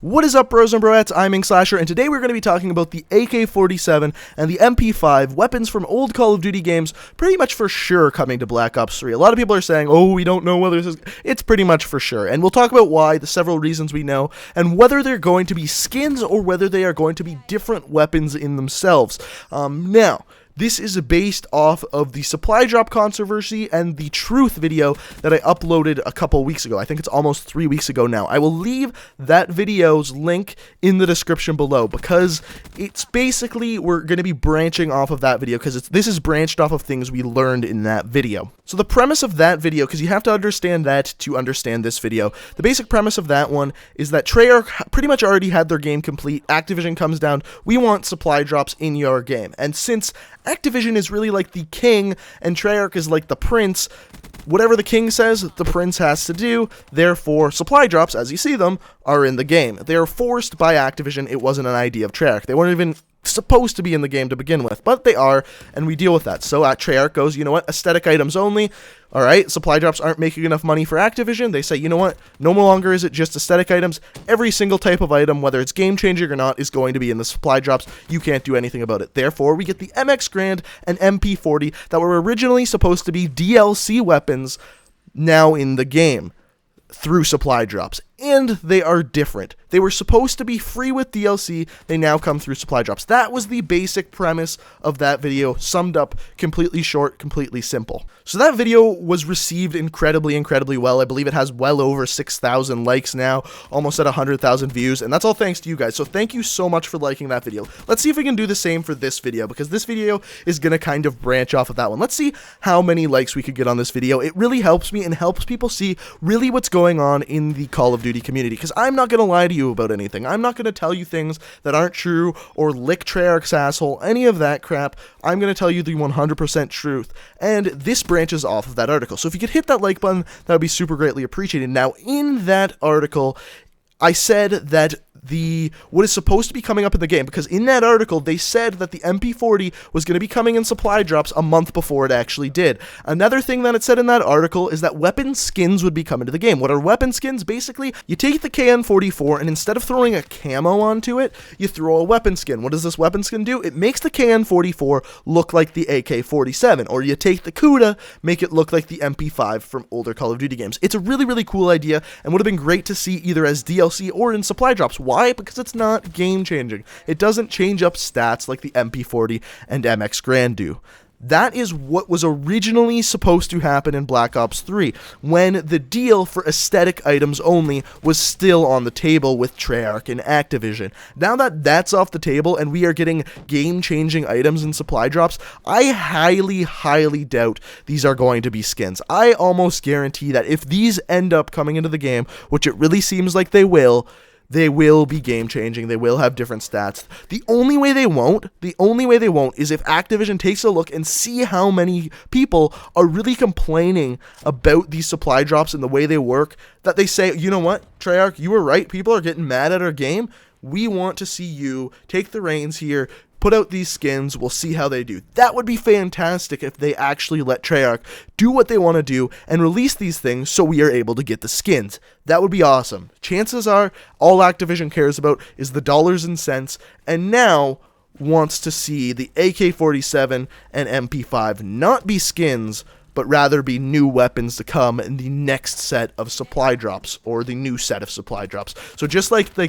What is up, bros and broettes? I'm Ink Slasher, and today we're going to be talking about the AK-47 and the MP5, weapons from old Call of Duty games, pretty much for sure coming to Black Ops 3. A lot of people are saying, oh, we don't know whether this is... It's pretty much for sure, and we'll talk about why, the several reasons we know, and whether they're going to be skins or whether they are going to be different weapons in themselves. Now, this is based off of the supply drop controversy and the truth video that I uploaded a couple weeks ago. I think it's almost 3 weeks ago now. I will leave that video's link in the description below because it's basically, we're going to be branching off of that video because this is branched off of things we learned in that video. So the premise of that video, because you have to understand that to understand this video, the basic premise of that one is that Treyarch pretty much already had their game complete. Activision comes down, we want supply drops in your game. And since Activision is really like the king, and Treyarch is like the prince. Whatever the king says, the prince has to do. Therefore, supply drops, as you see them, are in the game. They are forced by Activision. It wasn't an idea of Treyarch. They weren't even supposed to be in the game to begin with, but they are, and we deal with that. So Treyarch goes, you know what, aesthetic items only. All right, supply drops aren't making enough money for Activision. They say, you know what, no longer is it just aesthetic items. Every single type of item, whether it's game-changing or not, is going to be in the supply drops. You can't do anything about it. Therefore, we get the MX Grand and MP40 that were originally supposed to be DLC weapons now in the game through supply drops, and they are different. They were supposed to be free with DLC, they now come through supply drops. That was the basic premise of that video, summed up completely short, completely simple. So that video was received incredibly well. I believe it has well over 6,000 likes now, almost at 100,000 views, and that's all thanks to you guys. So thank you so much for liking that video. Let's see if we can do the same for this video, because this video is going to kind of branch off of that one. Let's see how many likes we could get on this video. It really helps me and helps people see really what's going on in the Call of Duty community, because I'm not going to lie to you about anything. I'm not going to tell you things that aren't true or lick Treyarch's asshole, any of that crap. I'm going to tell you the 100% truth, and this branches off of that article. So if you could hit that like button, that would be super greatly appreciated. Now, in that article, I said that what is supposed to be coming up in the game, because in that article they said that the MP40 was going to be coming in supply drops a month before it actually did. Another thing that it said in that article is that weapon skins would be coming to the game. What are weapon skins? Basically, you take the KN-44 and instead of throwing a camo onto it, you throw a weapon skin. What does this weapon skin do? It makes the KN-44 look like the AK-47, or you take the Kuda, make it look like the MP5 from older Call of Duty games. It's a really cool idea and would have been great to see either as DLC or in supply drops. Why? Because it's not game-changing. It doesn't change up stats like the MP40 and MX Grand do. That is what was originally supposed to happen in Black Ops 3, when the deal for aesthetic items only was still on the table with Treyarch and Activision. Now that that's off the table and we are getting game-changing items and supply drops, I highly doubt these are going to be skins. I almost guarantee that if these end up coming into the game, which it really seems like they will be game-changing. They will have different stats. The only way they won't is if Activision takes a look and see how many people are really complaining about these supply drops and the way they work, that they say, you know what, Treyarch, you were right. People are getting mad at our game. We want to see you take the reins here, put out these skins, we'll see how they do. That would be fantastic if they actually let Treyarch do what they want to do and release these things so we are able to get the skins. That would be awesome. Chances are, all Activision cares about is the dollars and cents, and now wants to see the AK-47 and MP5 not be skins, but rather be new weapons to come in the next set of supply drops, or the new set of supply drops. So just like the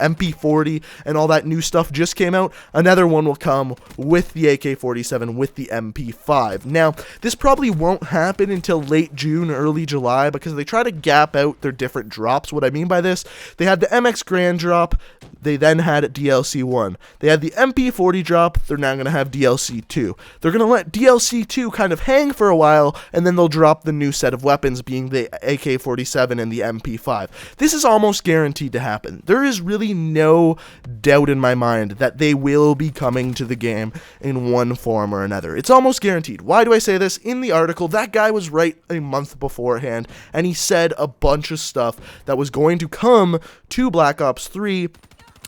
MP40 and all that new stuff just came out, another one will come with the AK-47, with the MP5. Now, this probably won't happen until late June, early July, because they try to gap out their different drops. What I mean by this, they had the MX Grand drop, they then had DLC 1. They had the MP40 drop, they're now going to have DLC 2. They're going to let DLC 2 kind of hang for a while, and then they'll drop the new set of weapons, being the AK-47 and the MP5. This is almost guaranteed to happen. There is really no doubt in my mind that they will be coming to the game in one form or another. It's almost guaranteed. Why do I say this? In the article, that guy was right a month beforehand, and he said a bunch of stuff that was going to come to Black Ops 3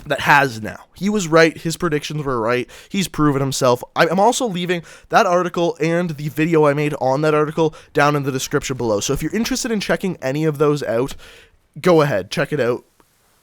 that has now. He was right. His predictions were right. He's proven himself. I'm also leaving that article and the video I made on that article down in the description below. So if you're interested in checking any of those out, go ahead, check it out.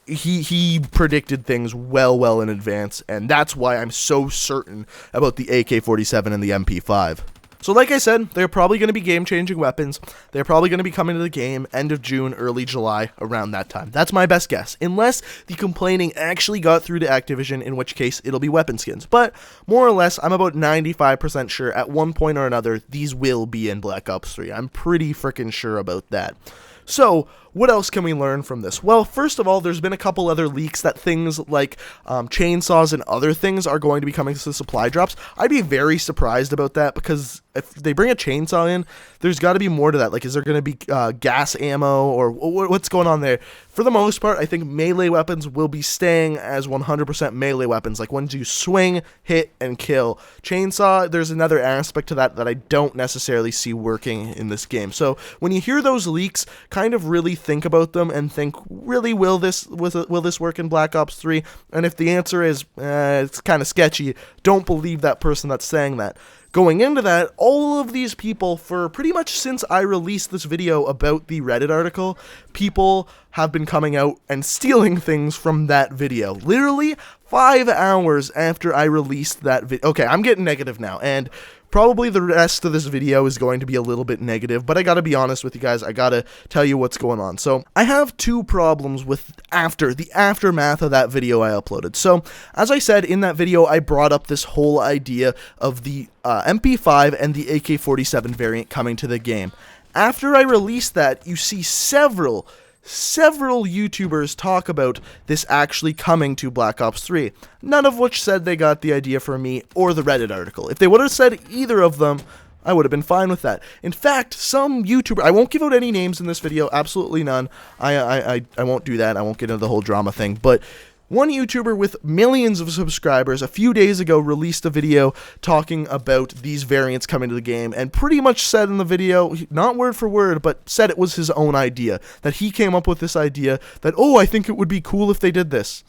he predicted things well in advance, and that's why I'm so certain about the AK-47 and the MP5. So like I said, they're probably going to be game-changing weapons. They're probably going to be coming to the game end of June, early July, around that time. That's my best guess, unless the complaining actually got through to Activision, in which case it'll be weapon skins. But more or less, I'm about 95% sure at one point or another these will be in Black Ops 3. I'm pretty freaking sure about that. So, what else can we learn from this? Well, first of all, there's been a couple other leaks that things like chainsaws and other things are going to be coming to the supply drops. I'd be very surprised about that, because if they bring a chainsaw in, there's got to be more to that. Like, is there going to be gas ammo, or what's going on there? For the most part, I think melee weapons will be staying as 100% melee weapons, like ones you swing, hit, and kill. Chainsaw, there's another aspect to that I don't necessarily see working in this game. So when you hear those leaks, kind of really think about them and think, really, will this work in Black Ops 3? And if the answer is, it's kind of sketchy, don't believe that person that's saying that. Going into that, all of these people, for pretty much since I released this video about the Reddit article, people have been coming out and stealing things from that video. Literally 5 hours after I released that video. Okay, I'm getting negative now, and probably the rest of this video is going to be a little bit negative, but I gotta be honest with you guys, I gotta tell you what's going on. So, I have two problems with the aftermath of that video I uploaded. So, as I said in that video, I brought up this whole idea of the MP5 and the AK-47 variant coming to the game. After I released that, you see several YouTubers talk about this actually coming to Black Ops 3, none of which said they got the idea from me or the Reddit article. If they would have said either of them, I would have been fine with that. In fact, some YouTuber, I won't give out any names in this video, absolutely none. I won't do that. I won't get into the whole drama thing, but one YouTuber with millions of subscribers a few days ago released a video talking about these variants coming to the game, and pretty much said in the video, not word for word, but said it was his own idea, that he came up with this idea, that, oh, I think it would be cool if they did this.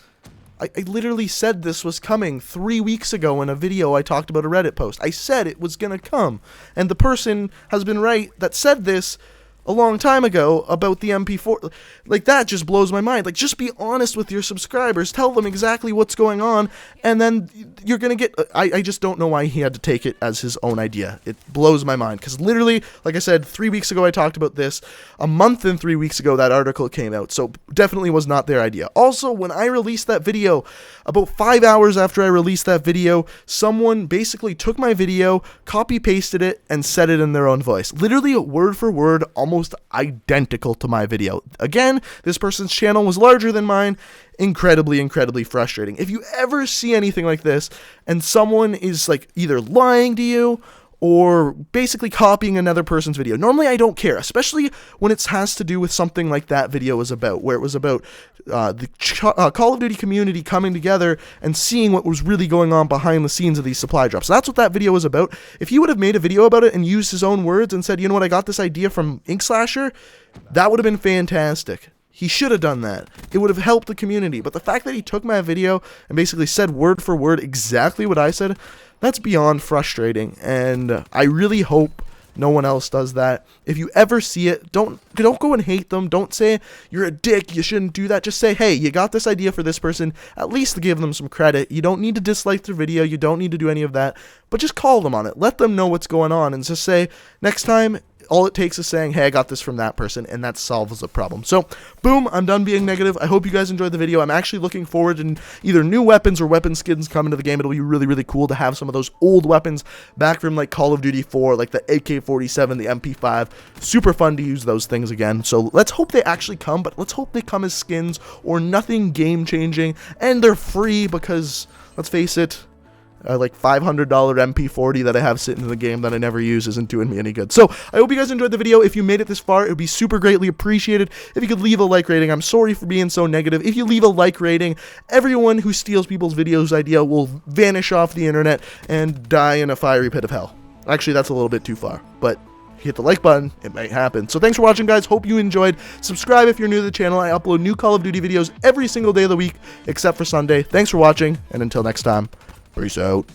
I literally said this was coming 3 weeks ago in a video I talked about a Reddit post. I said it was gonna come, and the person has been right that said this a long time ago about the MP4. Like, that just blows my mind. Like, just be honest with your subscribers, tell them exactly what's going on, and then you're gonna get, I just don't know why he had to take it as his own idea. It blows my mind, because literally, like I said, 3 weeks ago I talked about this, a month and 3 weeks ago that article came out, so definitely was not their idea. Also, when I released that video, about 5 hours after I released that video, someone basically took my video, copy-pasted it, and said it in their own voice. Literally, word for word, almost identical to my video. Again, this person's channel was larger than mine. Incredibly frustrating. If you ever see anything like this, and someone is like either lying to you or basically copying another person's video, normally I don't care, especially when it has to do with something like that video was about, where it was about the Call of Duty community coming together and seeing what was really going on behind the scenes of these supply drops. That's what that video was about. If he would have made a video about it and used his own words and said, you know what, I got this idea from Ink Slasher, that would have been fantastic. He should have done that. It would have helped the community. But the fact that he took my video and basically said word for word exactly what I said, that's beyond frustrating, and I really hope no one else does that. If you ever see it, don't go and hate them. Don't say, you're a dick, you shouldn't do that. Just say, hey, you got this idea for this person. At least give them some credit. You don't need to dislike their video. You don't need to do any of that. But just call them on it. Let them know what's going on, and just say, next time, all it takes is saying, hey, I got this from that person, and that solves the problem. So, boom, I'm done being negative. I hope you guys enjoyed the video. I'm actually looking forward to either new weapons or weapon skins coming to the game. It'll be really cool to have some of those old weapons back from, like, Call of Duty 4, like the AK-47, the MP5. Super fun to use those things again. So, let's hope they actually come, but let's hope they come as skins or nothing game-changing, and they're free because, let's face it, like $500 MP40 that I have sitting in the game that I never use isn't doing me any good. So, I hope you guys enjoyed the video. If you made it this far, it would be super greatly appreciated if you could leave a like rating. I'm sorry for being so negative. If you leave a like rating, everyone who steals people's videos idea will vanish off the internet and die in a fiery pit of hell. Actually, that's a little bit too far, but hit the like button, it might happen. So thanks for watching, guys. Hope you enjoyed. Subscribe if you're new to the channel. I upload new Call of Duty videos every single day of the week, except for Sunday. Thanks for watching, and until next time, peace out.